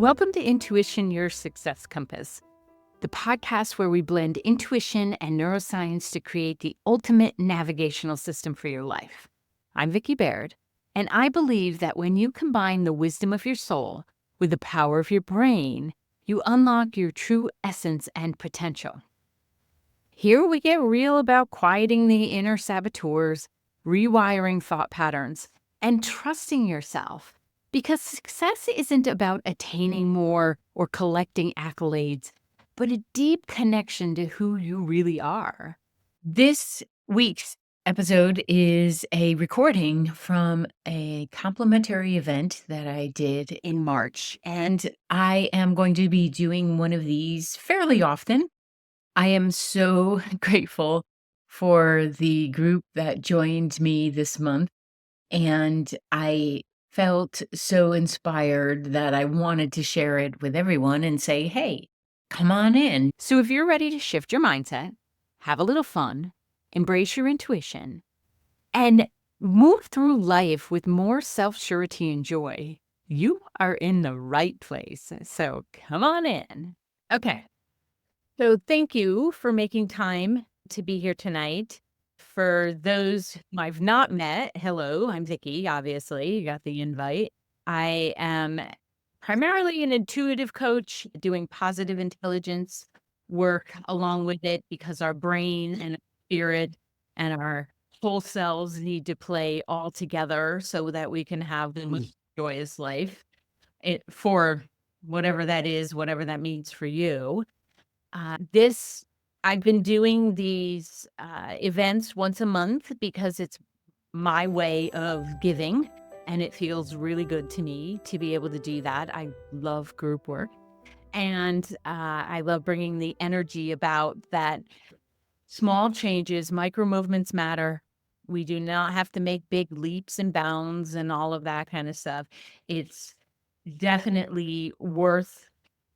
Welcome to Intuition, Your Success Compass, the podcast where we blend intuition and neuroscience to create the ultimate navigational system for your life. I'm Vicki Baird, and I believe that when you combine the wisdom of your soul with the power of your brain, you unlock your true essence and potential. Here we get real about quieting the inner saboteurs, rewiring thought patterns, and trusting yourself. Because success isn't about attaining more or collecting accolades, but a deep connection to who you really are. This week's episode is a recording from a complimentary event that I did in March, and I am going to be doing one of these fairly often. I am so grateful for the group that joined me this month, and I felt so inspired that I wanted to share it with everyone and say, hey, come on in. So if you're ready to shift your mindset, have a little fun, embrace your intuition, and move through life with more self-surety and joy, you are in the right place. So come on in. Okay. So thank you for making time to be here tonight. For those I've not met, hello, I'm Vicki, obviously. You got the invite. I am primarily an intuitive coach doing positive intelligence work along with it because our brain and spirit and our whole selves need to play all together so that we can have the most joyous life for whatever that is, whatever that means for you. I've been doing these events once a month because it's my way of giving, and it feels really good to me to be able to do that. I love group work, and I love bringing the energy about that small changes, micro movements matter. We do not have to make big leaps and bounds and all of that kind of stuff. It's definitely worth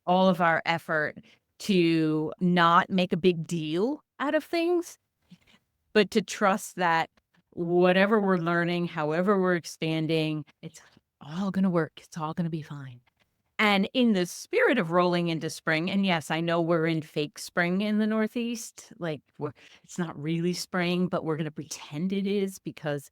all of our effort to not make a big deal out of things, but to trust that whatever we're learning, however we're expanding, it's all going to work. It's all going to be fine. And in the spirit of rolling into spring, and yes, I know we're in fake spring in the Northeast, like it's not really spring, but we're going to pretend it is because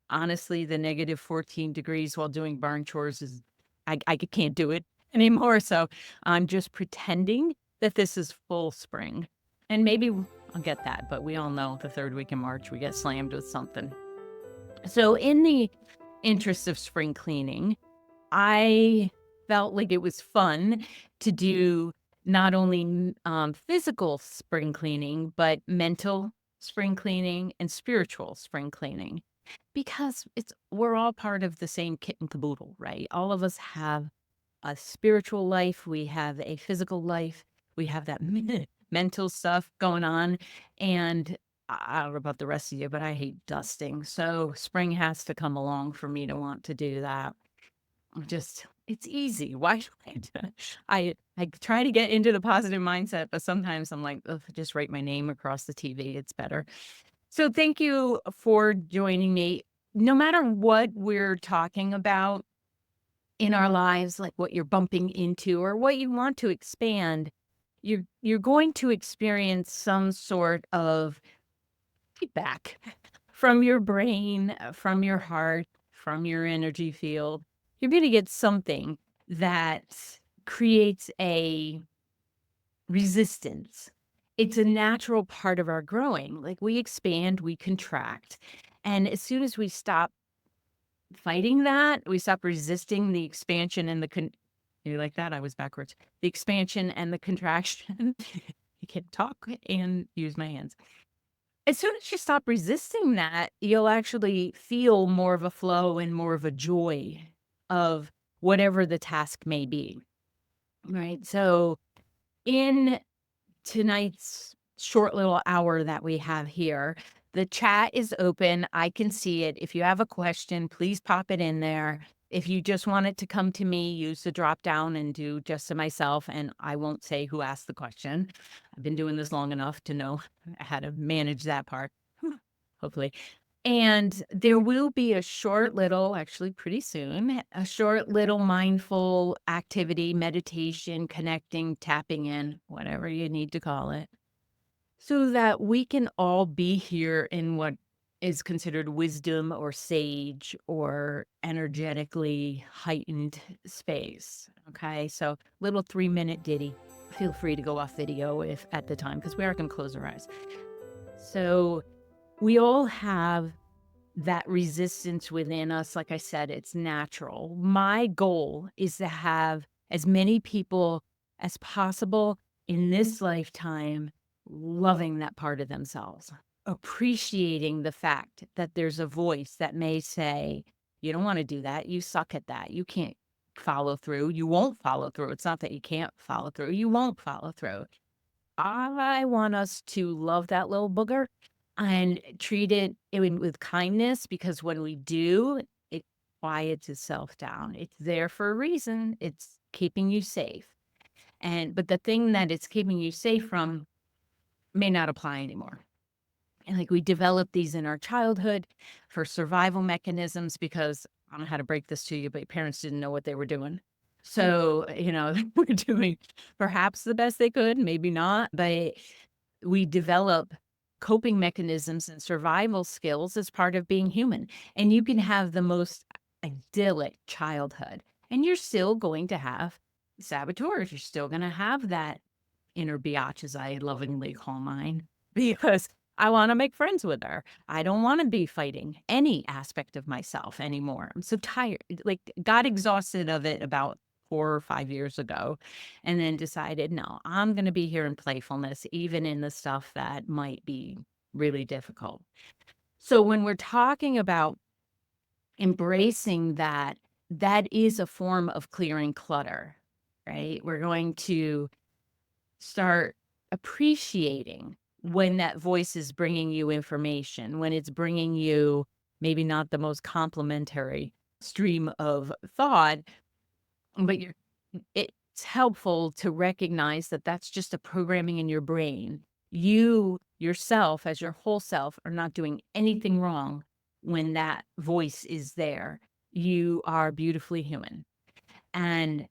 honestly, the negative 14 degrees while doing barn chores is, I can't do it anymore. So I'm just pretending that this is full spring. And maybe I'll get that, but we all know the third week in March, we get slammed with something. So in the interest of spring cleaning, I felt like it was fun to do not only physical spring cleaning, but mental spring cleaning and spiritual spring cleaning. Because we're all part of the same kit and caboodle, right? All of us have a spiritual life, we have a physical life, we have that mental stuff going on. And I don't know about the rest of you, but I hate dusting. So spring has to come along for me to want to do that. It's easy. Why should I do it? I try to get into the positive mindset, but sometimes I'm like, ugh, just write my name across the TV. It's better. So thank you for joining me. No matter what we're talking about in our lives, like what you're bumping into or what you want to expand, you're going to experience some sort of feedback from your brain, from your heart, from your energy field. You're going to get something that creates a resistance. It's a natural part of our growing. Like we expand, we contract. And as soon as we stop fighting that, we stop resisting the expansion and you like that? I was backwards. The expansion and the contraction. You can talk and use my hands. As soon as you stop resisting that, you'll actually feel more of a flow and more of a joy of whatever the task may be. Right. So in tonight's short little hour that we have here, the chat is open. I can see it. If you have a question, please pop it in there. If you just want it to come to me, use the drop down and do just to myself, and I won't say who asked the question. I've been doing this long enough to know how to manage that part, hopefully. And there will be a short little, actually pretty soon, a short little mindful activity, meditation, connecting, tapping in, whatever you need to call it, so that we can all be here in what is considered wisdom or sage or energetically heightened space. Okay. So, little 3-minute ditty. Feel free to go off video if at the time, because we are going to close our eyes. So, we all have that resistance within us. Like I said, it's natural. My goal is to have as many people as possible in this lifetime loving that part of themselves, appreciating the fact that there's a voice that may say, you don't want to do that. You suck at that. You can't follow through. You won't follow through. It's not that you can't follow through. You won't follow through. I want us to love that little booger and treat it with kindness, because when we do, it quiets itself down. It's there for a reason. It's keeping you safe. But the thing that it's keeping you safe from may not apply anymore. And like we developed these in our childhood for survival mechanisms, because I don't know how to break this to you, but parents didn't know what they were doing. So, we're doing perhaps the best they could, maybe not, but we develop coping mechanisms and survival skills as part of being human. And you can have the most idyllic childhood, and you're still going to have saboteurs. You're still going to have that inner biatch, as I lovingly call mine, because I want to make friends with her. I don't want to be fighting any aspect of myself anymore. I'm so tired. Like, got exhausted of it about 4 or 5 years ago, and then decided, no, I'm going to be here in playfulness, even in the stuff that might be really difficult. So when we're talking about embracing that, that is a form of clearing clutter, right? We're going to start appreciating when that voice is bringing you information, when it's bringing you maybe not the most complimentary stream of thought, but it's helpful to recognize that that's just a programming in your brain. You yourself, as your whole self, are not doing anything wrong when that voice is there. You are beautifully human. And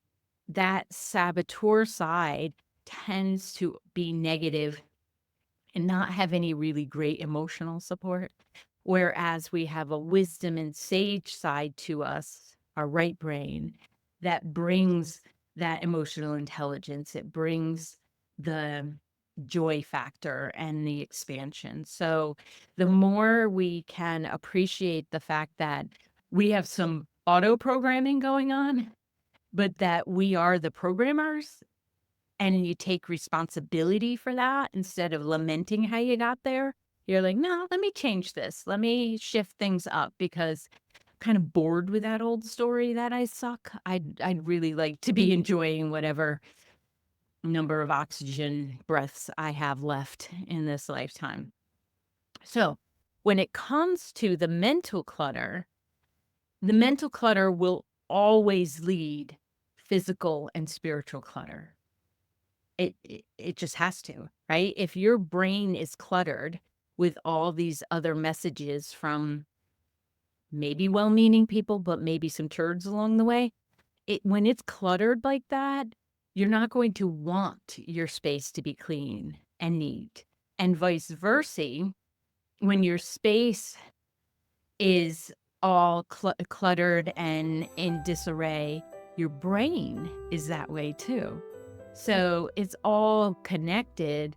that saboteur side tends to be negative and not have any really great emotional support. Whereas we have a wisdom and sage side to us, our right brain, that brings that emotional intelligence. It brings the joy factor and the expansion. So the more we can appreciate the fact that we have some auto programming going on, but that we are the programmers, and you take responsibility for that instead of lamenting how you got there. You're like, no, let me change this. Let me shift things up, because I'm kind of bored with that old story that I suck. I'd really like to be enjoying whatever number of oxygen breaths I have left in this lifetime. So when it comes to the mental clutter will always lead physical and spiritual clutter. It just has to, right? If your brain is cluttered with all these other messages from maybe well-meaning people, but maybe some turds along the way, when it's cluttered like that, you're not going to want your space to be clean and neat. And vice versa, when your space is all cluttered and in disarray, your brain is that way too. So it's all connected.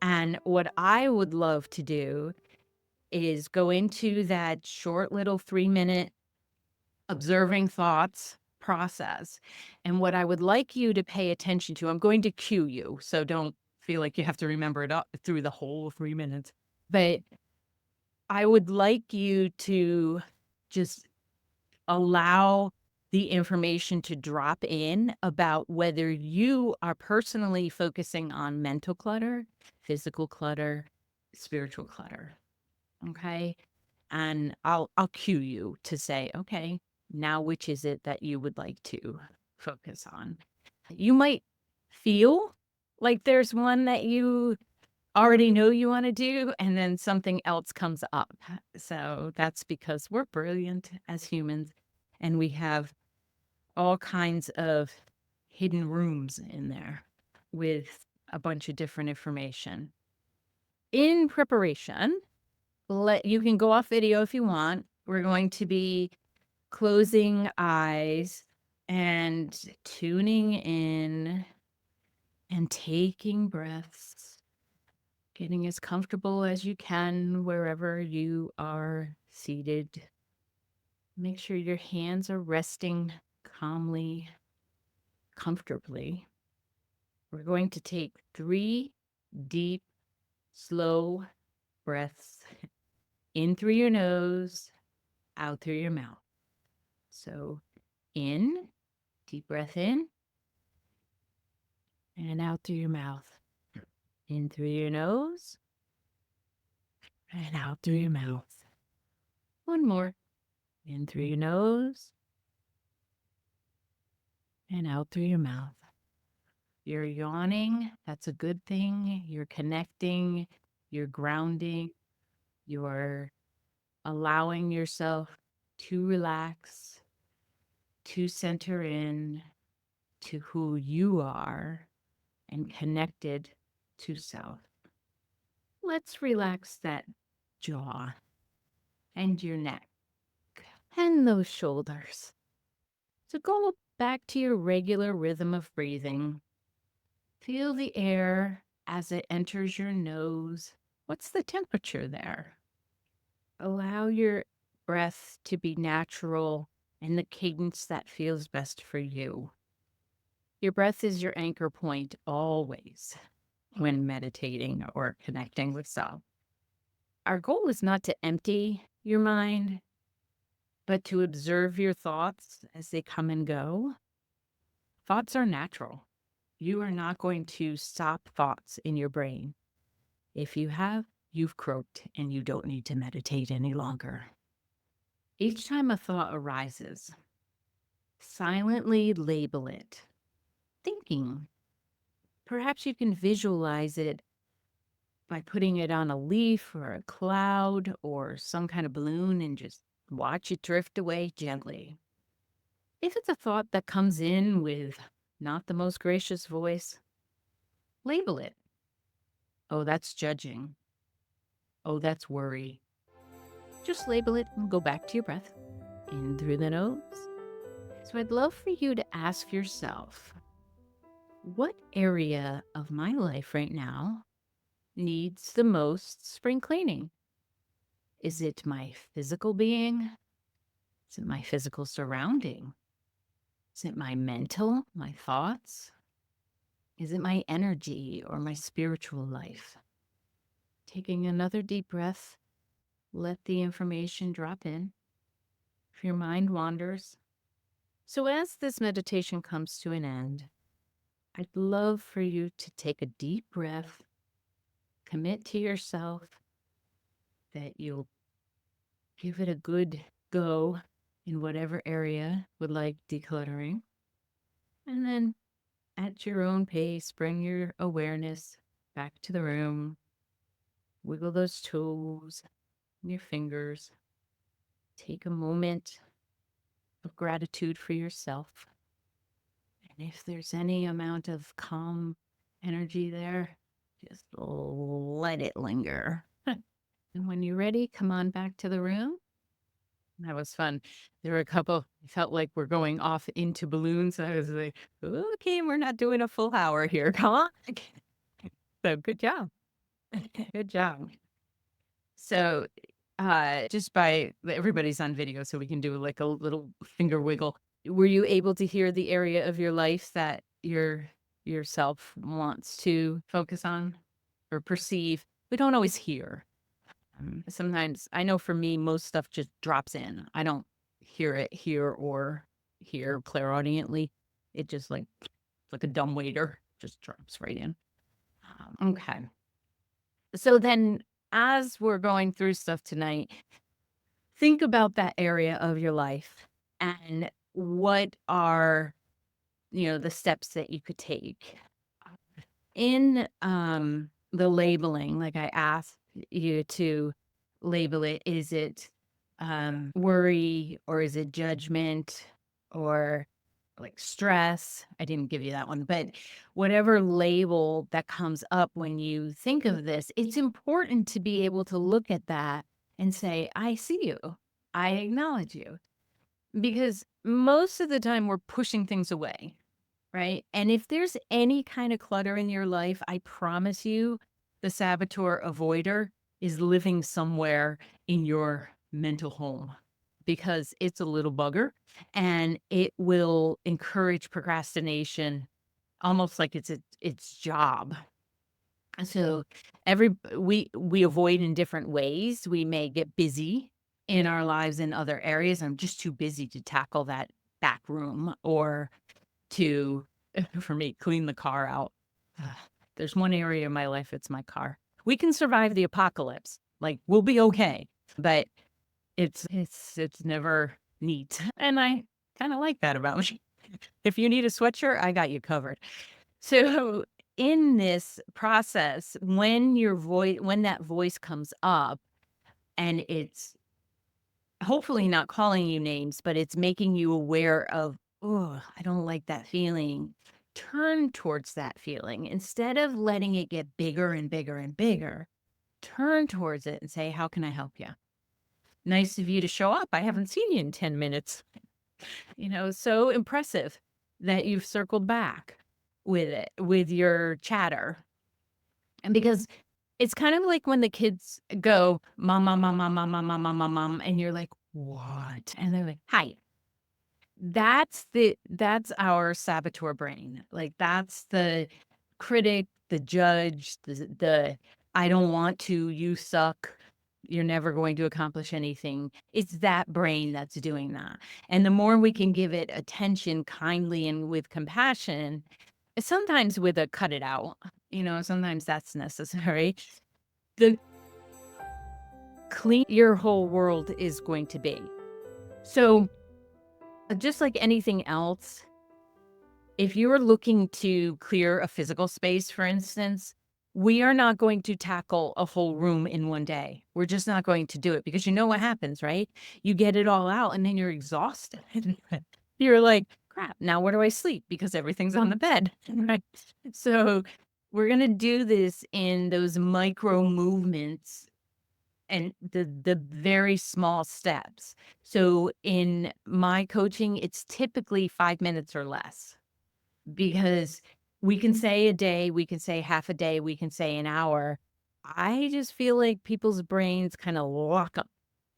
And what I would love to do is go into that short little 3-minute observing thoughts process. And what I would like you to pay attention to, I'm going to cue you, so don't feel like you have to remember it up through the whole 3 minutes. But I would like you to just allow the information to drop in about whether you are personally focusing on mental clutter, physical clutter, spiritual clutter. Okay. And I'll cue you to say, okay, now which is it that you would like to focus on? You might feel like there's one that you already know you want to do, and then something else comes up. So that's because we're brilliant as humans and we have all kinds of hidden rooms in there with a bunch of different information. In preparation, you can go off video if you want. We're going to be closing eyes and tuning in and taking breaths, getting as comfortable as you can wherever you are seated. Make sure your hands are resting calmly, comfortably. We're going to take 3 deep, slow breaths in through your nose, out through your mouth. So in, deep breath in, and out through your mouth. In through your nose, and out through your mouth. One more. In through your nose, and out through your mouth. You're yawning. That's a good thing. You're connecting. You're grounding. You're allowing yourself to relax, to center in to who you are and connected to self. Let's relax that jaw and your neck and those shoulders. So go back to your regular rhythm of breathing. Feel the air as it enters your nose. What's the temperature there? Allow your breath to be natural and the cadence that feels best for you. Your breath is your anchor point always when meditating or connecting with self. Our goal is not to empty your mind, but to observe your thoughts as they come and go. Thoughts are natural. You are not going to stop thoughts in your brain. If you have, you've croaked and you don't need to meditate any longer. Each time a thought arises, silently label it. Thinking. Perhaps you can visualize it by putting it on a leaf or a cloud or some kind of balloon and just watch it drift away gently. If it's a thought that comes in with not the most gracious voice, label it. Oh, that's judging. Oh, that's worry. Just label it and go back to your breath. In through the nose. So I'd love for you to ask yourself, what area of my life right now needs the most spring cleaning? Is it my physical being? Is it my physical surrounding? Is it my mental, my thoughts? Is it my energy or my spiritual life? Taking another deep breath, let the information drop in. If your mind wanders. So as this meditation comes to an end, I'd love for you to take a deep breath, commit to yourself that you'll give it a good go in whatever area would like decluttering. And then at your own pace, bring your awareness back to the room. Wiggle those toes and your fingers. Take a moment of gratitude for yourself. And if there's any amount of calm energy there, just let it linger. And when you're ready, come on back to the room. That was fun. There were a couple, I felt like we're going off into balloons. I was like, okay, we're not doing a full hour here. Come on. So good job. Good job. So just by everybody's on video, so we can do like a little finger wiggle. Were you able to hear the area of your life that yourself wants to focus on or perceive? We don't always hear. Sometimes I know for me, most stuff just drops in. I don't hear it here or here clairaudiently. It just like a dumb waiter, just drops right in. Okay. So then as we're going through stuff tonight, think about that area of your life and what are, the steps that you could take. In the labeling, like I asked you to label it. Is it worry, or is it judgment, or like stress? I didn't give you that one, but whatever label that comes up when you think of this, it's important to be able to look at that and say, I see you. I acknowledge you. Because most of the time we're pushing things away, right? And if there's any kind of clutter in your life, I promise you, the saboteur avoider is living somewhere in your mental home, because it's a little bugger and it will encourage procrastination almost like it's its job. So we avoid in different ways. We may get busy in our lives in other areas. I'm just too busy to tackle that back room, or to, for me, clean the car out. Ugh, there's one area in my life, it's my car. We can survive the apocalypse. Like, we'll be okay, but it's never neat, and I kinda like that about me. If you need a sweatshirt, I got you covered. So, in this process, when that voice comes up and it's hopefully not calling you names, but it's making you aware of, "Oh, I don't like that feeling." Turn towards that feeling. Instead of letting it get bigger and bigger and bigger, turn towards it and say, "How can I help you? Nice of you to show up. I haven't seen you in 10 minutes." So impressive that you've circled back with it, with your chatter. And because it's kind of like when the kids go, "Mom, mom, mom, mom, mom, mom, mom, mom, mom, mom," and you're like, "What?" And they're like, "Hi." That's our saboteur brain. Like, that's the critic, the judge, the "I don't want to, you suck, you're never going to accomplish anything." It's that brain that's doing that. And the more we can give it attention kindly and with compassion, sometimes with a cut it out, sometimes that's necessary. The clean your whole world is going to be. So, just like anything else, if you are looking to clear a physical space, for instance, we are not going to tackle a whole room in one day. We're just not going to do it, because you know what happens, right? You get it all out and then you're exhausted. You're like, crap, now where do I sleep? Because everything's on the bed. Right. So we're going to do this in those micro movements and the very small steps. So in my coaching, it's typically 5 minutes or less, because we can say a day, we can say half a day, we can say an hour. I just feel like people's brains kind of lock up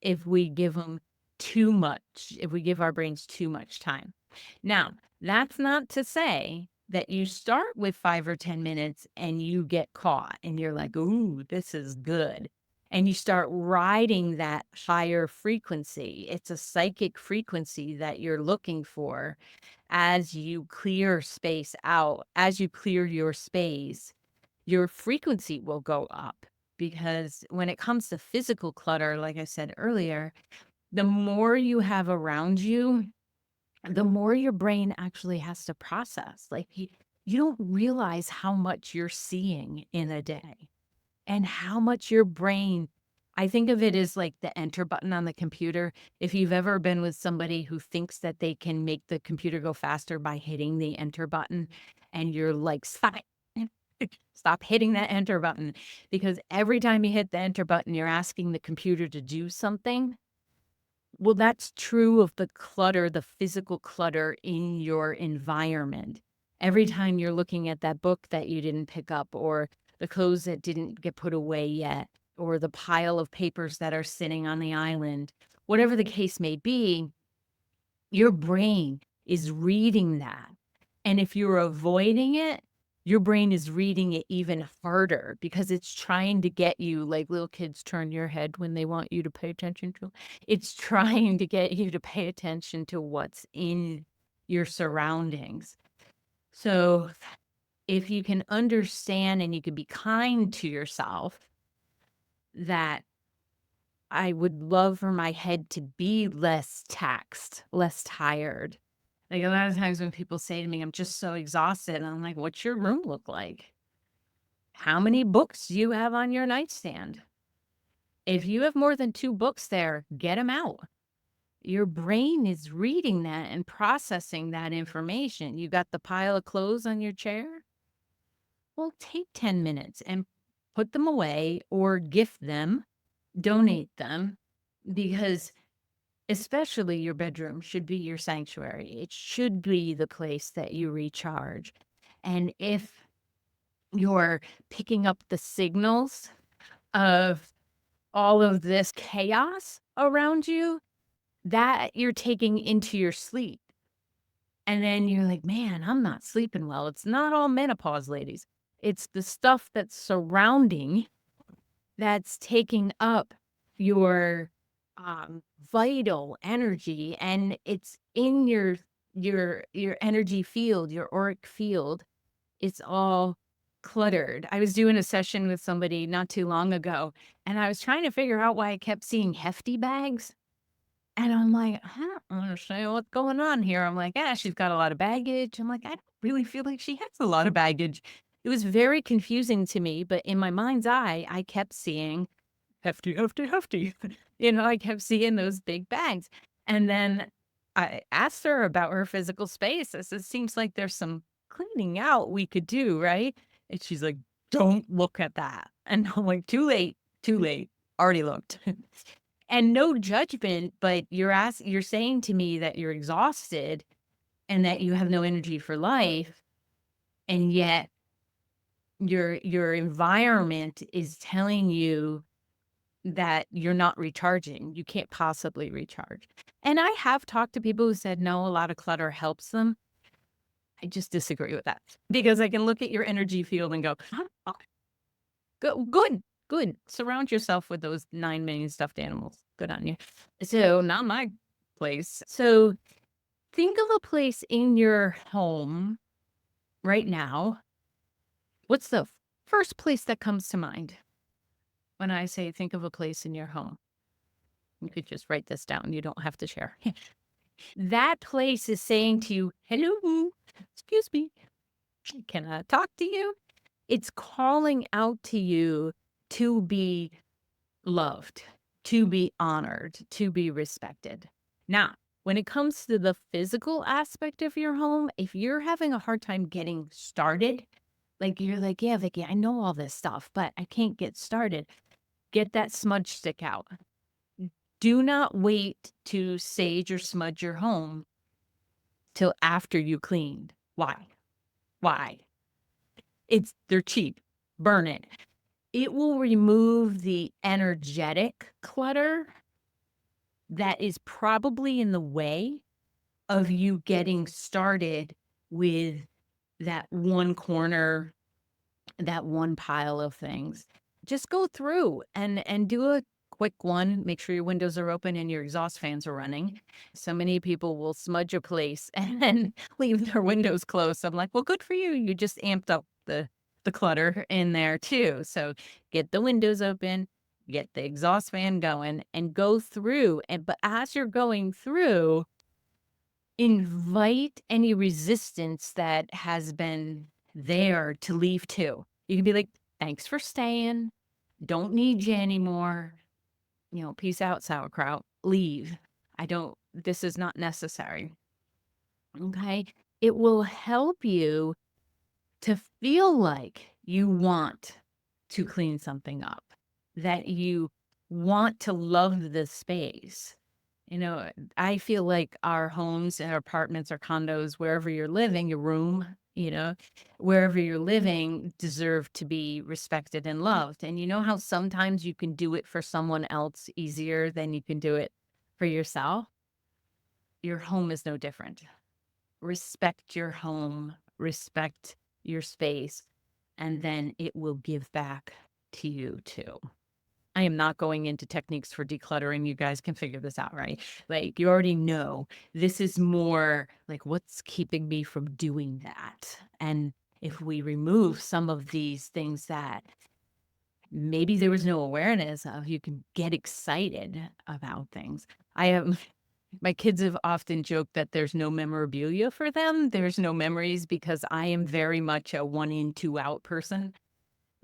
if we give them too much, if we give our brains too much time. Now, that's not to say that you start with 5 or 10 minutes and you get caught and you're like, "Ooh, this is good." And you start riding that higher frequency. It's a psychic frequency that you're looking for. As you clear space out, as you clear your space, your frequency will go up, because when it comes to physical clutter, like I said earlier, the more you have around you, the more your brain actually has to process. Like, you don't realize how much you're seeing in a day, and how much your brain, I think of it as like the enter button on the computer. If you've ever been with somebody who thinks that they can make the computer go faster by hitting the enter button, and you're like, "Stop it." Stop hitting that enter button, because every time you hit the enter button, you're asking the computer to do something. Well, that's true of the clutter, the physical clutter in your environment. Every time you're looking at that book that you didn't pick up, or the clothes that didn't get put away yet, or the pile of papers that are sitting on the island, whatever the case may be, your brain is reading that. And if you're avoiding it, your brain is reading it even harder, because it's trying to get you, like little kids turn your head when they want you to pay attention to. It's trying to get you to pay attention to what's in your surroundings. So if you can understand and you can be kind to yourself, that I would love for my head to be less taxed, less tired. Like, a lot of times when people say to me, "I'm just so exhausted," and I'm like, "What's your room look like?" How many books do you have on your nightstand? If you have more than 2 books there, get them out. Your brain is reading that and processing that information. You got the pile of clothes on your chair? Well, take 10 minutes and put them away or gift them, donate them, because especially your bedroom should be your sanctuary. It should be the place that you recharge. And if you're picking up the signals of all of this chaos around you, that you're taking into your sleep. And then you're like, man, I'm not sleeping well. It's not all menopause, ladies. It's the stuff that's surrounding that's taking up your vital energy, and it's in your energy field, your auric field. It's all cluttered. I was doing a session with somebody not too long ago, and I was trying to figure out why I kept seeing hefty bags. And I'm like, I don't understand what's going on here. I'm like, "Yeah, she's got a lot of baggage." I'm like, "I don't really feel like she has a lot of baggage." It was very confusing to me, but in my mind's eye, I kept seeing hefty, hefty, hefty. I kept seeing those big bags. And then I asked her about her physical space. I said, "Seems like there's some cleaning out we could do, right?" And she's like, "Don't look at that." And I'm like, too late, already looked." And no judgment, but you're saying to me that you're exhausted and that you have no energy for life, and yet your environment is telling you that you're not recharging. You can't possibly recharge. And I have talked to people who said, no, a lot of clutter helps them. I just disagree with that because I can look at your energy field and go, "Oh, good, good. Surround yourself with those 9 million stuffed animals. Good on you." So, not my place. So, think of a place in your home right now. What's the first place that comes to mind when I say think of a place in your home? You could just write this down. You don't have to share. That place is saying to you, "Hello, excuse me, can I talk to you?" It's calling out to you to be loved, to be honored, to be respected. Now, when it comes to the physical aspect of your home, if you're having a hard time getting started, like you're like, "Yeah, Vicky, I know all this stuff, but I can't get started." Get that smudge stick out. Do not wait to sage or smudge your home till after you cleaned. Why? Why? They're cheap. Burn it. It will remove the energetic clutter that is probably in the way of you getting started with that one corner, that one pile of things. Just go through and do a quick one. Make sure your windows are open and your exhaust fans are running. So many people will smudge a place and then leave their windows closed. I'm like, well, good for you. You just amped up the clutter in there too. So get the windows open, get the exhaust fan going, and go through. But as you're going through, invite any resistance that has been there to leave too. You can be like, "Thanks for staying. Don't need you anymore. Peace out, sauerkraut. Leave. This is not necessary." Okay. It will help you to feel like you want to clean something up, that you want to love the space. I feel like our homes and our apartments or condos, wherever you're living, your room, wherever you're living, deserve to be respected and loved. And you know how sometimes you can do it for someone else easier than you can do it for yourself? Your home is no different. Respect your home, respect your space, and then it will give back to you too. I am not going into techniques for decluttering. You guys can figure this out, right? Like, you already know this is more like what's keeping me from doing that. And if we remove some of these things that maybe there was no awareness of, you can get excited about things. My kids have often joked that there's no memorabilia for them. There's no memories because I am very much a 1 in, 2 out person.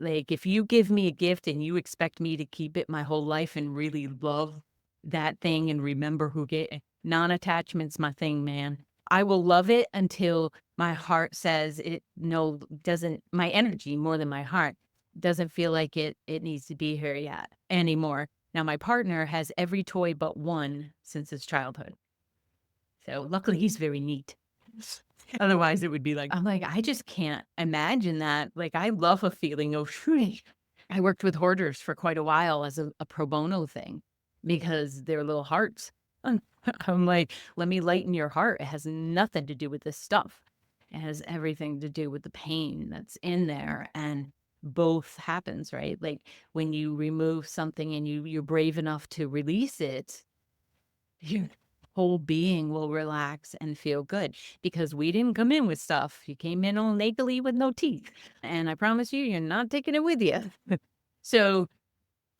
Like, if you give me a gift and you expect me to keep it my whole life and really love that thing and remember who gave non-attachment's my thing, man. I will love it until my heart says it no doesn't my energy more than my heart doesn't feel like it needs to be here yet anymore. Now my partner has every toy but one since his childhood. So luckily he's very neat. Otherwise, it would be like, I'm like, I just can't imagine that. Like, I love a feeling of shooting. I worked with hoarders for quite a while as a pro bono thing because they're little hearts. I'm, I'm like, let me lighten your heart. It has nothing to do with this stuff. It has everything to do with the pain that's in there. And both happens, right? Like when you remove something and you're brave enough to release it, your whole being will relax and feel good because we didn't come in with stuff. You came in all nakedly with no teeth. And I promise you, you're not taking it with you. So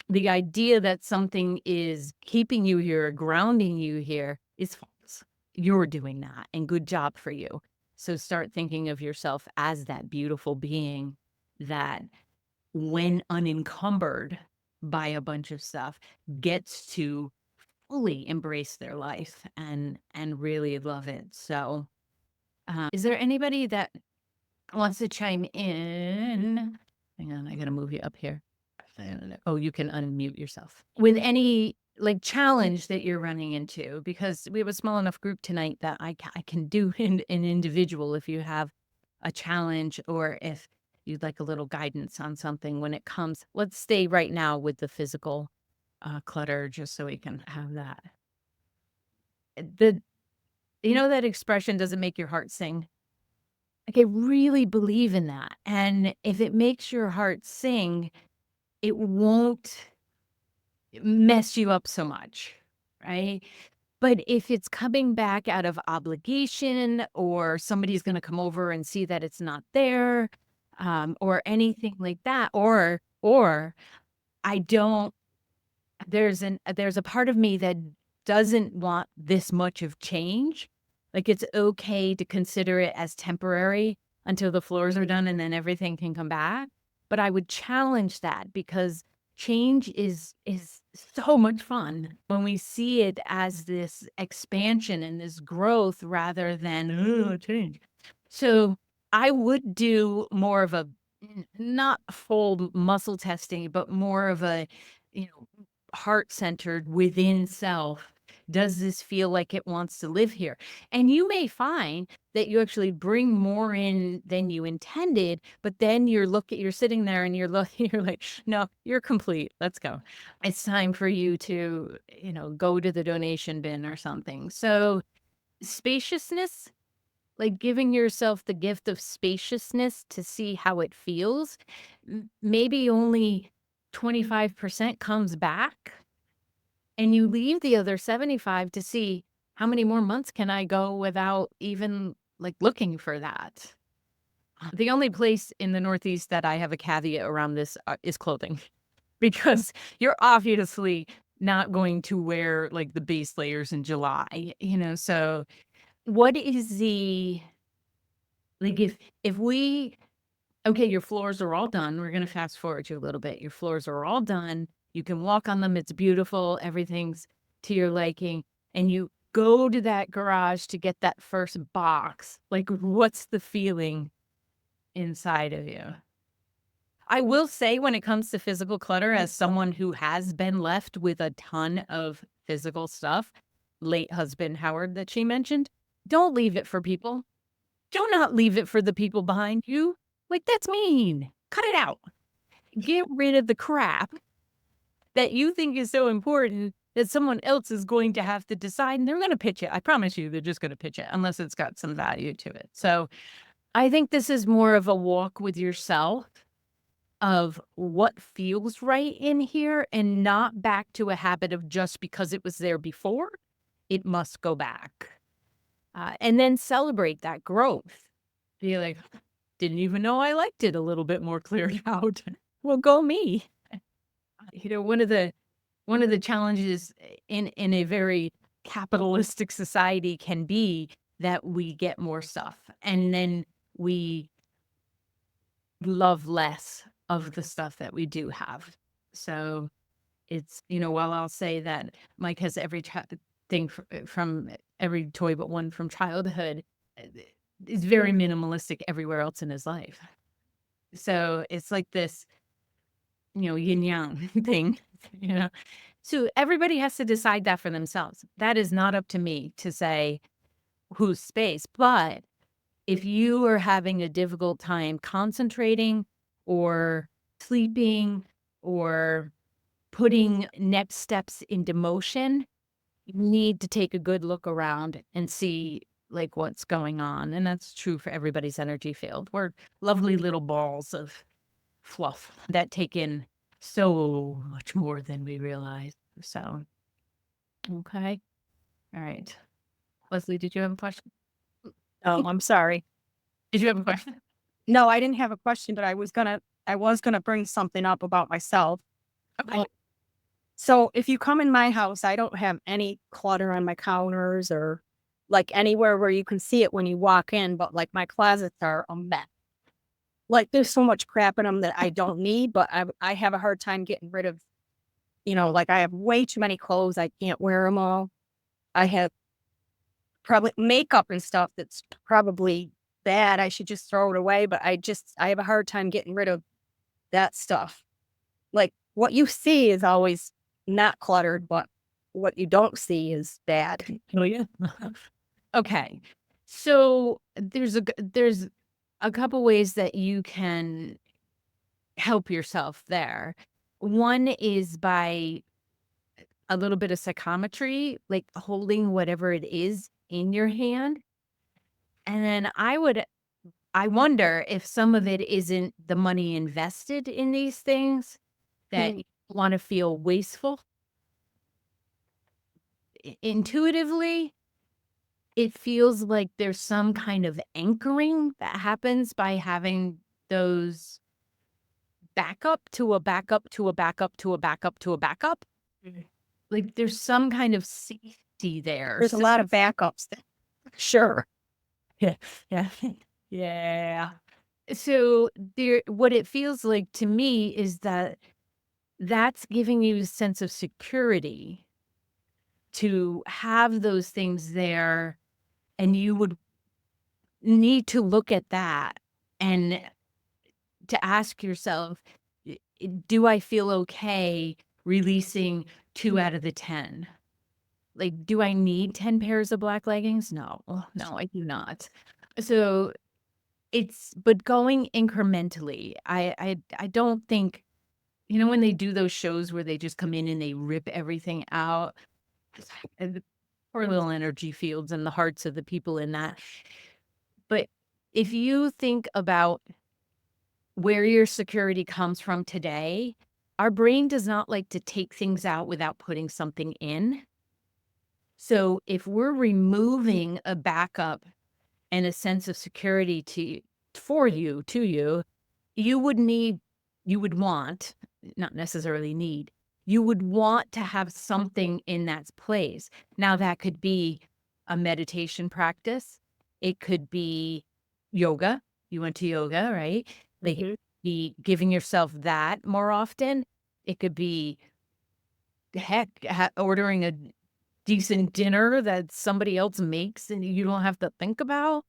the idea that something is keeping you here, grounding you here is false. You're doing that and good job for you. So start thinking of yourself as that beautiful being that when unencumbered by a bunch of stuff gets to fully embrace their life and really love it. So, is there anybody that wants to chime in? Hang on, I gotta move you up here. I don't know. Oh, you can unmute yourself. With any like challenge that you're running into, because we have a small enough group tonight that I can do an individual if you have a challenge or if you'd like a little guidance on something when it comes. Let's stay right now with the physical clutter just so we can have that. The You know that expression, "Doesn't make your heart sing?" Like, I really believe in that, and if it makes your heart sing, it won't mess you up so much, right? But if it's coming back out of obligation or somebody's gonna come over and see that it's not there, or anything like that, or I don't there's a part of me that doesn't want this much of change. Like, it's okay to consider it as temporary until the floors are done and then everything can come back. But I would challenge that because change is so much fun when we see it as this expansion and this growth rather than change. So I would do more of a not full muscle testing, but more of a, you know, heart-centered within self. Does this feel like it wants to live here? And you may find that you actually bring more in than you intended, but then you're sitting there and you're looking, you're like, no, you're complete. Let's go. It's time for you to, go to the donation bin or something. So spaciousness, like giving yourself the gift of spaciousness to see how it feels, maybe only 25% comes back and you leave the other 75 to see how many more months can I go without even like looking for that. The only place in the Northeast that I have a caveat around this is clothing because you're obviously not going to wear like the base layers in July, so what is the like if we okay, your floors are all done. We're gonna fast forward you a little bit. Your floors are all done. You can walk on them. It's beautiful. Everything's to your liking. And you go to that garage to get that first box. Like, what's the feeling inside of you? I will say when it comes to physical clutter, as someone who has been left with a ton of physical stuff, late husband Howard that she mentioned, don't leave it for people. Do not leave it for the people behind you. Like, that's mean. Cut it out. Get rid of the crap that you think is so important that someone else is going to have to decide, and they're going to pitch it. I promise you, they're just going to pitch it unless it's got some value to it. So I think this is more of a walk with yourself of what feels right in here and not back to a habit of just because it was there before, it must go back. And then celebrate that growth. Be like, didn't even know I liked it a little bit more cleared out. Well, go me. One of the challenges in a very capitalistic society can be that we get more stuff and then we love less of the stuff that we do have. So it's, while I'll say that Mike has every thing from every toy but one from childhood, uh, is very minimalistic everywhere else in his life. So it's like this, yin yang thing, you know. So everybody has to decide that for themselves. That is not up to me to say whose space. But if you are having a difficult time concentrating or sleeping or putting next steps into motion, you need to take a good look around and see like what's going on. And that's true for everybody's energy field. We're lovely little balls of fluff that take in so much more than we realize. So, okay. All right. Leslie, did you have a question? Oh, I'm sorry. Did you have a question? No, I didn't have a question, but I was gonna bring something up about myself. Okay. So if you come in my house, I don't have any clutter on my counters or like anywhere where you can see it when you walk in, but like my closets are a mess. Like there's so much crap in them that I don't need, but I have a hard time getting rid of, like I have way too many clothes. I can't wear them all. I have probably makeup and stuff that's probably bad. I should just throw it away, but I have a hard time getting rid of that stuff. Like what you see is always not cluttered, but what you don't see is bad. Oh, yeah. Okay. So there's a couple ways that you can help yourself there. One is by a little bit of psychometry, like holding whatever it is in your hand. And then I wonder if some of it isn't the money invested in these things that Mm. you want to feel wasteful. Intuitively, it feels like there's some kind of anchoring that happens by having those backup to a backup to a backup to a backup to a backup. Mhm. Like there's some kind of safety there. There's a So lot of backups. Sure. yeah, yeah, yeah. So what it feels like to me is that that's giving you a sense of security to have those things there, and you would need to look at that and to ask yourself, do I feel okay releasing 2 out of the 10? Like, do I need 10 pairs of black leggings? No, no, I do not. So but going incrementally. I don't think, when they do those shows where they just come in and they rip everything out, and the poor little energy fields and the hearts of the people in that. But if you think about where your security comes from today, our brain does not like to take things out without putting something in. So if we're removing a backup and a sense of security to you, you would need, you would want, not necessarily need, you would want to have something in that place. Now that could be a meditation practice. It could be yoga. You went to yoga, right? Like Mhm. be giving yourself that more often. It could be heck, ordering a decent dinner that somebody else makes and you don't have to think about.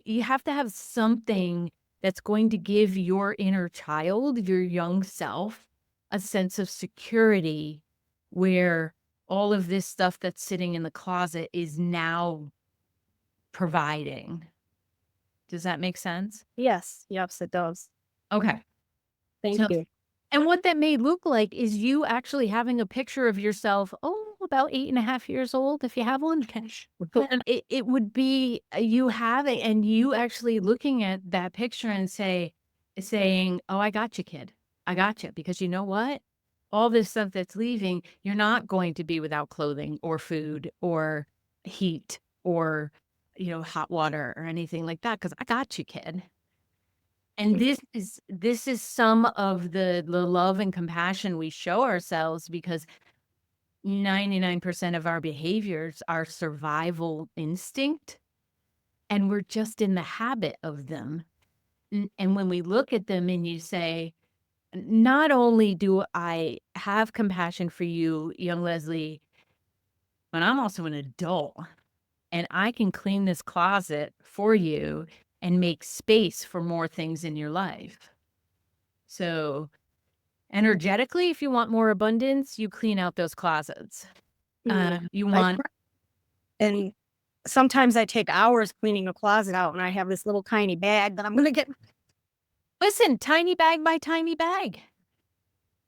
You have to have something that's going to give your inner child, your young self, a sense of security where all of this stuff that's sitting in the closet is now providing. Does that make sense? Yes. Yes, it does. Okay. Thank So you. and what that may look like is you actually having a picture of yourself, about 8.5 years old, if you have one. And it would be you having and you actually looking at that picture and saying, "Oh, I got you, kid. I got you." Because you know what? All this stuff that's leaving, you're not going to be without clothing or food or heat or, hot water or anything like that. Because I got you, kid. And this is some of the love and compassion we show ourselves because 99% of our behaviors are survival instinct, and we're just in the habit of them. And when we look at them and you say, Not only do I have compassion for you, young Leslie, but I'm also an adult and I can clean this closet for you and make space for more things in your life. So, energetically, if you want more abundance, you clean out those closets. You I want try, and sometimes I take hours cleaning a closet out, and I have this little tiny bag that I'm gonna get. listen, tiny bag by tiny bag.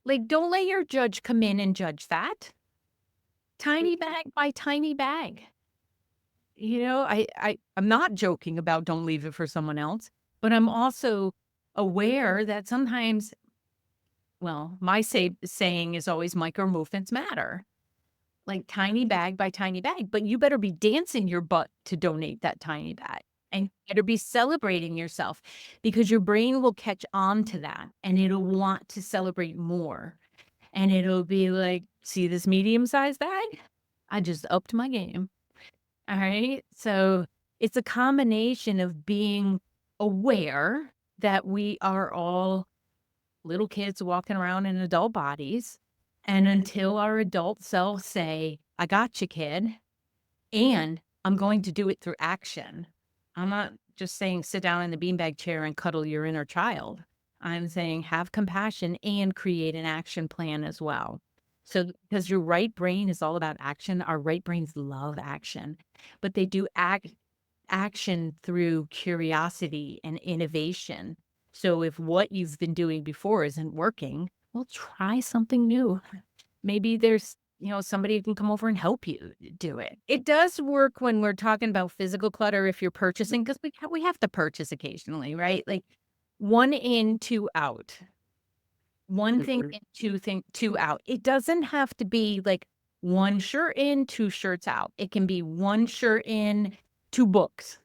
Like, don't let your judge come in and judge that. Tiny bag by tiny bag. I'm not joking about don't leave it for someone else, but I'm also aware that sometimes, well, my saying is always micro movements matter. Like tiny bag by tiny bag, but you better be dancing your butt to donate that tiny bag. And you better be celebrating yourself because your brain will catch on to that and it'll want to celebrate more. And it'll be like, see this medium sized bag? I just upped my game. All right. So it's a combination of being aware that we are all little kids walking around in adult bodies. And until our adult selves say, I got you, kid, and I'm going to do it through action. I'm not just saying sit down in the beanbag chair and cuddle your inner child. I'm saying have compassion and create an action plan as well. So, because your right brain is all about action, our right brains love action, but they do action through curiosity and innovation. So, if what you've been doing before isn't working, well, try something new. Maybe there's, somebody who can come over and help you do it. It does work when we're talking about physical clutter if you're purchasing, because we have to purchase occasionally, right? Like one in, two out. One thing in, two out. It doesn't have to be like one shirt in, two shirts out. It can be one shirt in, two books.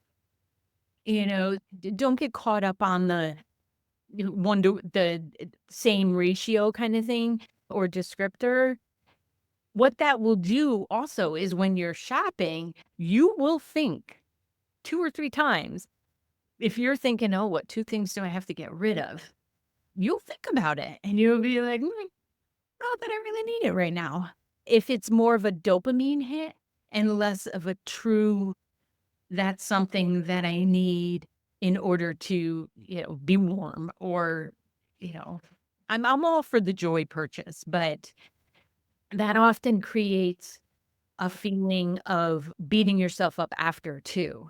Don't get caught up on the one to the same ratio kind of thing or descriptor. What that will do also is when you're shopping, you will think 2 or 3 times. If you're thinking, "Oh, what 2 things do I have to get rid of?" You'll think about it and you'll be like, not that I really need it right now." If it's more of a dopamine hit and less of a true, "That's something that I need in order to, be warm," or, you know, I'm all for the joy purchase, but that often creates a feeling of beating yourself up after too.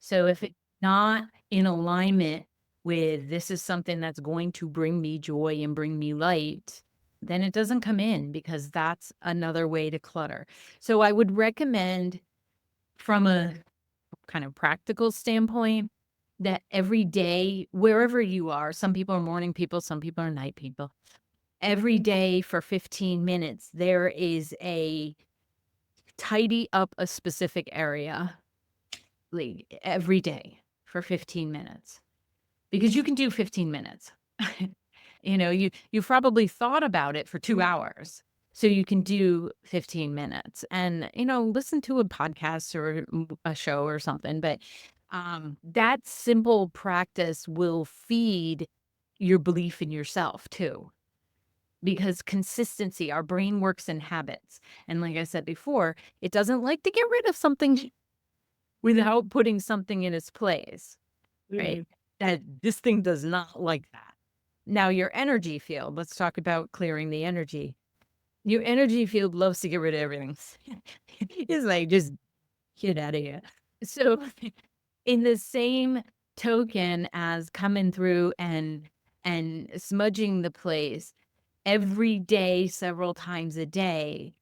So if it's not in alignment with this is something that's going to bring me joy and bring me light, then it doesn't come in because that's another way to clutter. So I would recommend from a kind of practical standpoint that every day, wherever you are, some people are morning people, some people are night people. Every day for 15 minutes, there is a tidy up a specific area, like, every day for 15 minutes, because you can do 15 minutes. You've probably thought about it for 2 hours, so you can do 15 minutes and, listen to a podcast or a show or something, but, that simple practice will feed your belief in yourself too, because consistency, our brain works in habits, and like I said before, it doesn't like to get rid of something without putting something in its place, right? Mhm. That this thing does not like that. Now, your energy field, let's talk about clearing the energy. Your energy field loves to get rid of everything. It's like, just get out of here. So, in the same token as coming through and smudging the place every day, several times a day,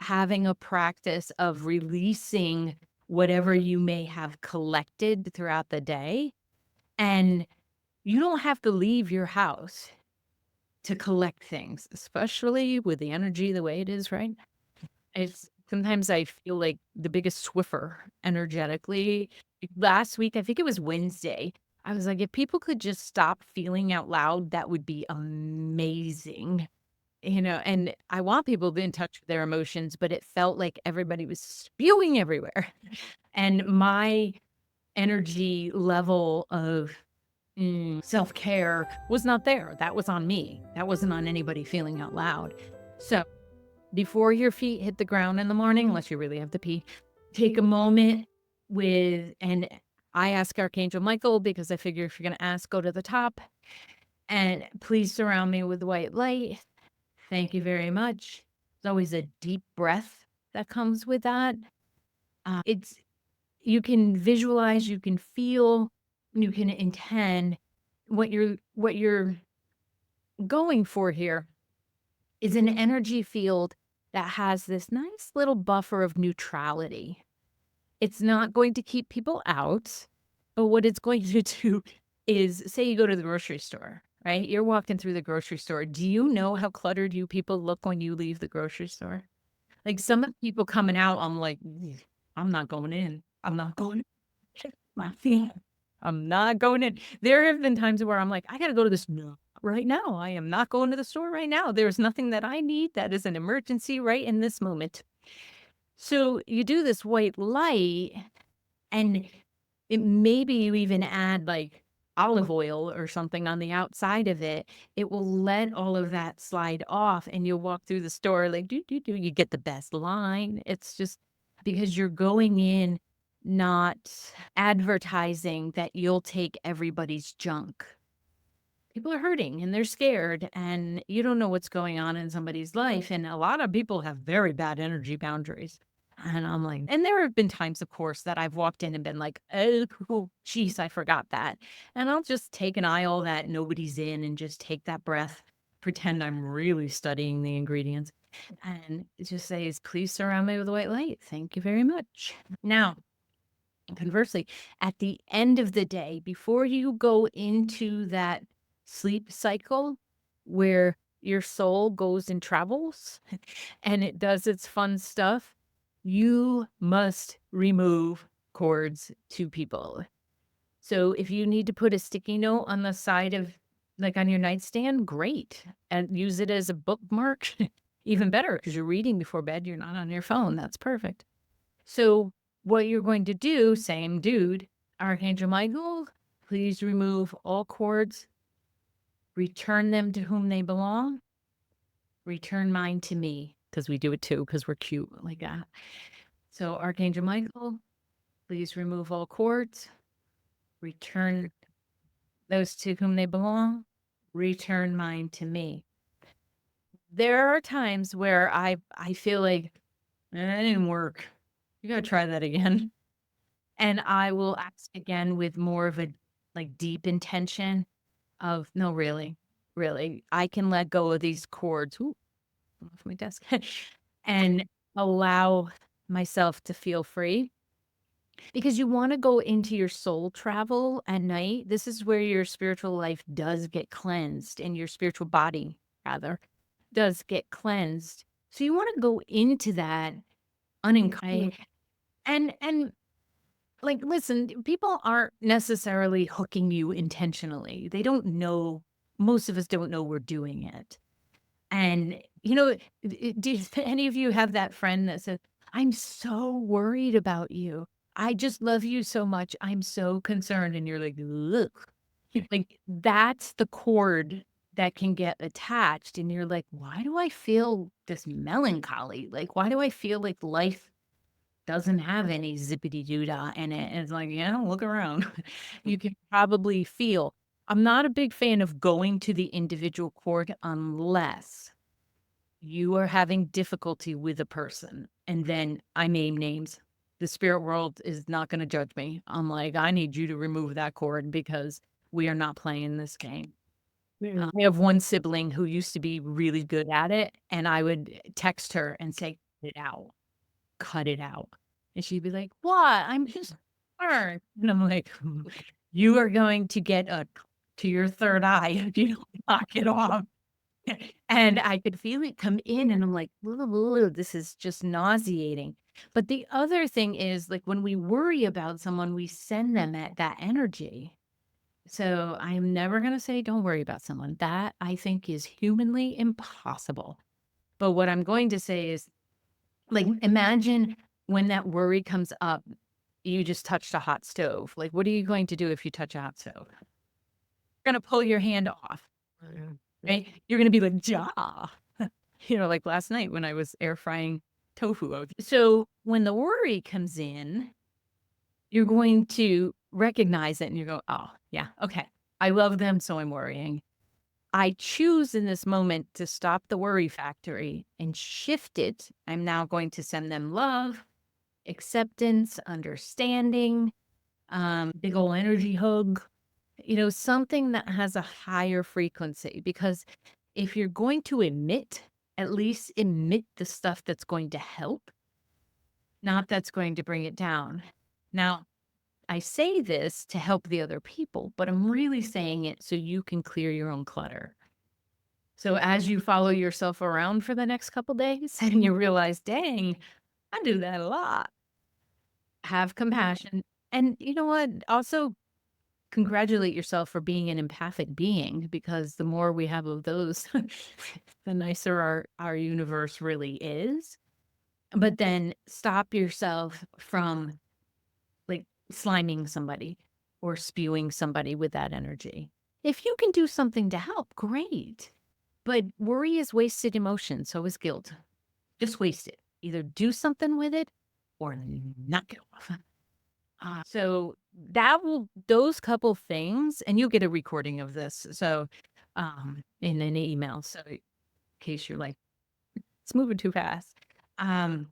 having a practice of releasing whatever you may have collected throughout the day. And you don't have to leave your house to collect things, especially with the energy the way it is, right? It's sometimes I feel like the biggest Swiffer energetically. Last week, I think it was Wednesday, I was like, if people could just stop feeling out loud, that would be amazing. And I want people to be in touch with their emotions, but it felt like everybody was spewing everywhere. And my energy level of self-care was not there. That was on me. That wasn't on anybody feeling out loud. So before your feet hit the ground in the morning, unless you really have to pee, take a moment and I ask Archangel Michael because I figure if you're going to ask, go to the top and please surround me with white light. Thank you very much. There's always a deep breath that comes with that. It's you can visualize, you can feel, you can intend what you're going for here is an energy field that has this nice little buffer of neutrality. It's not going to keep people out, but what it's going to do is say you go to the grocery store, right? You're walking through the grocery store. Do you know how cluttered you people look when you leave the grocery store? Like some of the people coming out, I'm like, "Ugh, I'm not going in. I'm not going in. My feet. I'm not going in." There have been times where I'm like, I gotta go to this no, right now. I am not going to the store right now. There's nothing that I need that is an emergency right in this moment. So you do this white light and maybe you even add like olive oil or something on the outside of it. It will let all of that slide off and you'll walk through the store like do do do. You get the best line. It's just because you're going in not advertising that you'll take everybody's junk. People are hurting and they're scared and you don't know what's going on in somebody's life. And a lot of people have very bad energy boundaries. And I'm like, and there have been times, of course, that I've walked in and been like, oh, geez, I forgot that. And I'll just take an aisle that nobody's in and just take that breath, pretend I'm really studying the ingredients, and it just says, please surround me with white light. Thank you very much. Now, conversely, at the end of the day, before you go into that sleep cycle where your soul goes and travels and it does its fun stuff, you must remove cords to people. So if you need to put a sticky note on the side of like on your nightstand, great. And use it as a bookmark, even better because you're reading before bed. You're not on your phone. That's perfect. So what you're going to do, same dude, Archangel Michael, please remove all cords, return them to whom they belong, return mine to me, because we do it too, because we're cute like that. So Archangel Michael, please remove all cords, return those to whom they belong, return mine to me. There are times where I feel like that didn't work. You gotta try that again. And I will ask again with more of a, like, deep intention of, "No, really, really, I can let go of these cords" ooh, off my desk, and allow myself to feel free. Because you wanna go into your soul travel at night. This is where your spiritual life does get cleansed, and your spiritual body, rather, does get cleansed. So you wanna go into that and like, listen, people aren't necessarily hooking you intentionally. They don't know most of us don't know we're doing it. And, do any of you have that friend that says, "I'm so worried about you. I just love you so much. I'm so concerned." And you're like, "Look." Like, that's the cord that can get attached. And you're like, "Why do I feel this melancholy? Like, why do I feel like life doesn't have any zippity doo dah in it?" And it's like, yeah, look around. You can probably feel. I'm not a big fan of going to the individual cord unless you are having difficulty with a person. And then I name names. The spirit world is not going to judge me. I'm like, I need you to remove that cord because we are not playing this game. I have one sibling who used to be really good at it, and I would text her and say, "Cut it out, cut it out." And she'd be like, "What? I'm just concerned." And I'm like, "You are going to get a to your third eye if you don't knock it off." And I could feel it come in, and I'm like, "Ooh, this is just nauseating." But the other thing is, like, when we worry about someone, we send them at that energy. So I'm never gonna say, "Don't worry about someone." That I think is humanly impossible. But what I'm going to say is, like, imagine when that worry comes up, you just touched a hot stove. Like, what are you going to do if you touch a hot stove? gonna pull your hand off, Mhm. right? You're gonna be like, "Ja." Like last night when I was air frying tofu. So when the worry comes in, you're going to recognize it and you go, "Oh, yeah, okay. I love them, so I'm worrying." I choose in this moment to stop the worry factory and shift it. I'm now going to send them love, acceptance, understanding, big ol' energy hug, something that has a higher frequency. Because if you're going to emit, at least emit the stuff that's going to help, not that's going to bring it down. Now, I say this to help the other people, but I'm really saying it so you can clear your own clutter. So as you follow yourself around for the next couple days and you realize, dang, I do that a lot, have compassion. And you know what? Also, congratulate yourself for being an empathic being, because the more we have of those, the nicer our universe really is. But then stop yourself from like sliming somebody or spewing somebody with that energy. If you can do something to help, great. But worry is wasted emotion, so is guilt. Just waste it. Either do something with it or knock it off. So those couple things, and you'll get a recording of this. So, in an email. So in case you're like, it's moving too fast.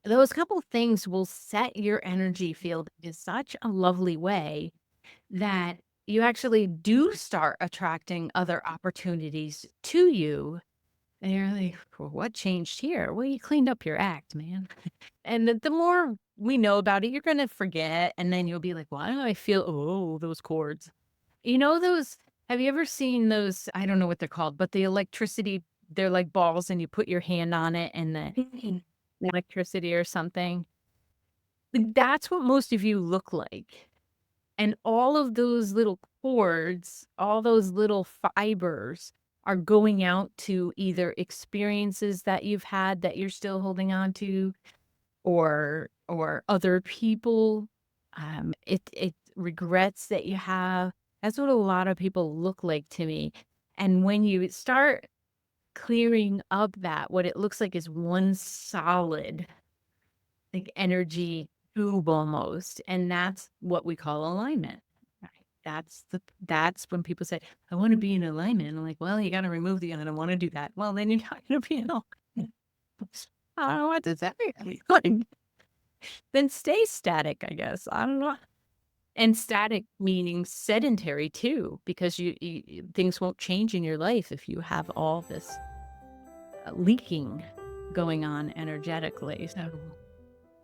Those couple things will set your energy field in such a lovely way that you actually do start attracting other opportunities to you. And you're like, "Well, what changed here?" Well, you cleaned up your act, man. And the more we know about it, you're gonna forget, and then you'll be like, "Why do I feel those cords?" Those have you ever seen those, I don't know what they're called, but the electricity, they're like balls and you put your hand on it and the electricity or something? Like, that's what most of you look like. And all of those little cords, all those little fibers are going out to either experiences that you've had that you're still holding on to, or other people, it regrets that you have. That's what a lot of people look like to me. And when you start clearing up that, what it looks like is one solid, like, energy tube almost, and that's what we call alignment. Right. That's when people say, "I wanna be in alignment." I'm like, "Well, you gotta remove the I don't wanna do that." Well, then you're not gonna be in alignment. I don't know what does that mean? Like, then stay static, I guess. I don't know. And static meaning sedentary too, because things won't change in your life if you have all this leaking going on energetically. So,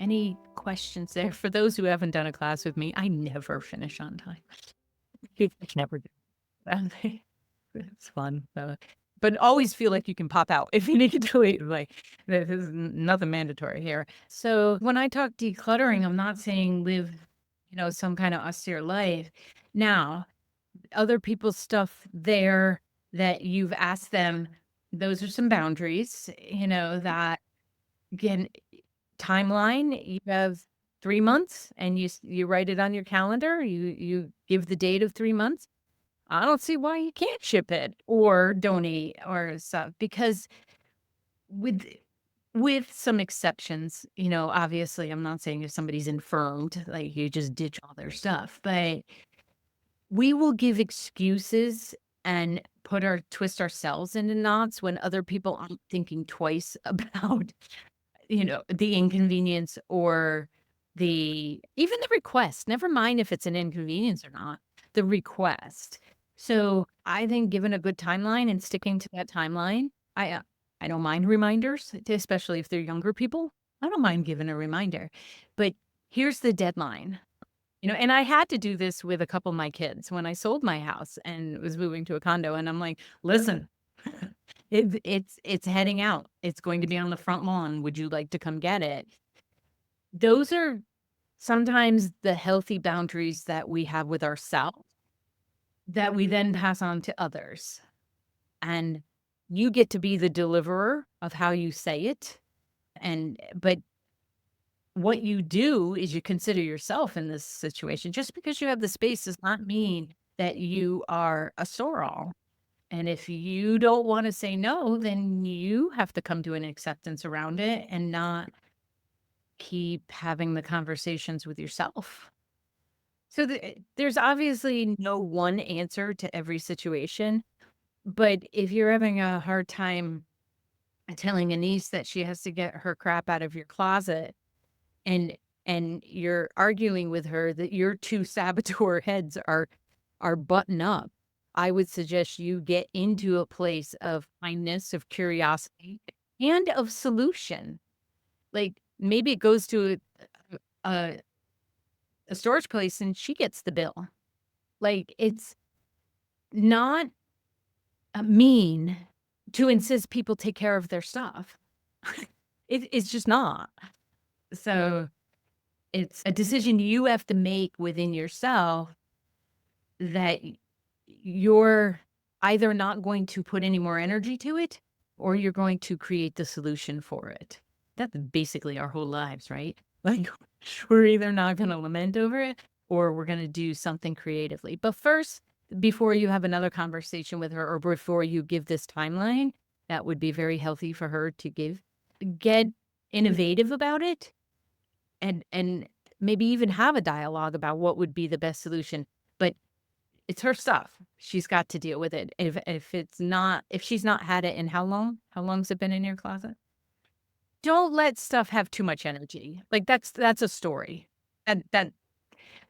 any questions there? For those who haven't done a class with me, I never finish on time. I never do. And it's fun. But always feel like you can pop out if you need to leave. Like, this is nothing mandatory here. So when I talk decluttering, I'm not saying live, some kind of austere life. Now, other people's stuff there that you've asked them, those are some boundaries, that again, timeline, you have 3 months and you write it on your calendar, you give the date of 3 months. I don't see why you can't ship it or donate or stuff, because with with some exceptions, obviously, I'm not saying if somebody's infirmed, like, you just ditch all their stuff, but we will give excuses and twist ourselves into knots when other people aren't thinking twice about, the inconvenience or even the request. Never mind if it's an inconvenience or not, the request. So I think given a good timeline and sticking to that timeline, I don't mind reminders, especially if they're younger people. I don't mind giving a reminder, but here's the deadline. And I had to do this with a couple of my kids when I sold my house and was moving to a condo. And I'm like, listen, it's heading out. It's going to be on the front lawn. Would you like to come get it? Those are sometimes the healthy boundaries that we have with ourselves that we then pass on to others. And you get to be the deliverer of how you say it. But what you do is you consider yourself in this situation. Just because you have the space does not mean that you are a store-all. And if you don't want to say no, then you have to come to an acceptance around it and not keep having the conversations with yourself. So there's obviously no one answer to every situation, but if you're having a hard time telling a niece that she has to get her crap out of your closet and you're arguing with her that your two saboteur heads are button up, I would suggest you get into a place of kindness, of curiosity, and of solution. Like maybe it goes to a, a storage place and she gets the bill. Like it's not mean to insist people take care of their stuff. It's just not. So it's a decision you have to make within yourself that you're either not going to put any more energy to it or you're going to create the solution for it. That's basically our whole lives, right? Like we're either not going to lament over it or we're going to do something creatively. But first, before you have another conversation with her or before you give this timeline, that would be very healthy for her to get innovative about it and maybe even have a dialogue about what would be the best solution. But it's her stuff. She's got to deal with it. If she's not had it in how long? How long's it been in your closet? Don't let stuff have too much energy. Like that's a story. That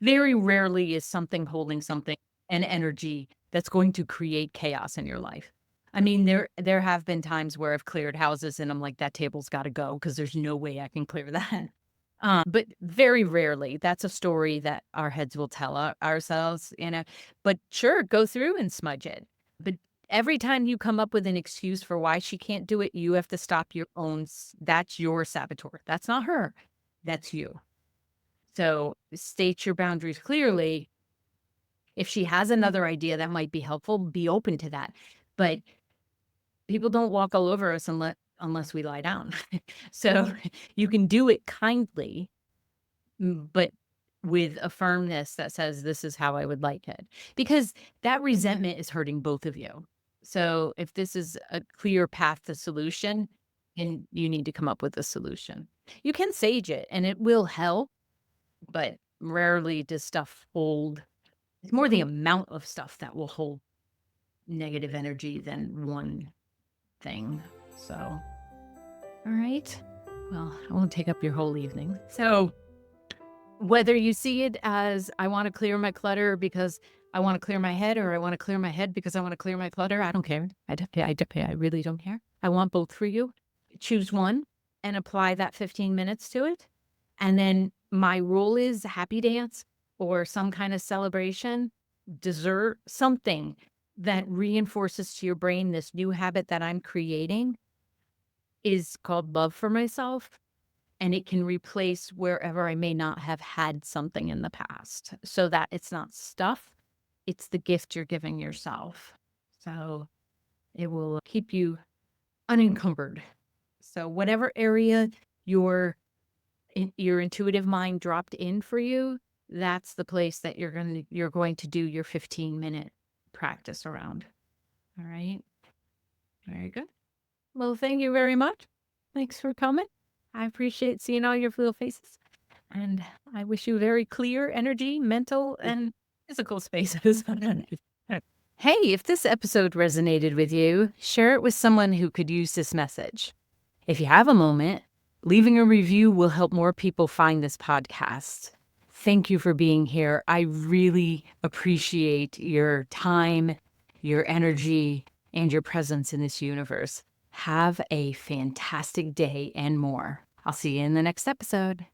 very rarely is something holding something and energy that's going to create chaos in your life. I mean, there have been times where I've cleared houses and I'm like, that table's got to go because there's no way I can clear that. But very rarely, that's a story that our heads will tell ourselves, but sure, go through and smudge it. But every time you come up with an excuse for why she can't do it, you have to stop your own. That's your saboteur. That's not her. That's you. So state your boundaries clearly. If she has another idea that might be helpful, be open to that. But people don't walk all over us unless we lie down. So you can do it kindly, but with a firmness that says, this is how I would like it. Because that resentment is hurting both of you. So if this is a clear path to solution, then you need to come up with a solution. You can sage it and it will help, but rarely does stuff hold. It's more the amount of stuff that will hold negative energy than one thing. So, all right. Well, I won't take up your whole evening. So whether you see it as I want to clear my clutter because I want to clear my head or I want to clear my head because I want to clear my clutter, I don't care. I really don't care. I want both for you. Choose one and apply that 15 minutes to it. And then my rule is happy dance or some kind of celebration, dessert, something that reinforces to your brain this new habit that I'm creating is called love for myself. And it can replace wherever I may not have had something in the past so that it's not stuff, it's the gift you're giving yourself. So it will keep you unencumbered. So whatever area your intuitive mind dropped in for you, that's the place that you're going to do your 15-minute practice around. All right. Very good. Well, thank you very much. Thanks for coming. I appreciate seeing all your little faces. And I wish you very clear energy, mental and physical spaces. Hey, if this episode resonated with you, share it with someone who could use this message. If you have a moment, leaving a review will help more people find this podcast. Thank you for being here. I really appreciate your time, your energy, and your presence in this universe. Have a fantastic day and more. I'll see you in the next episode.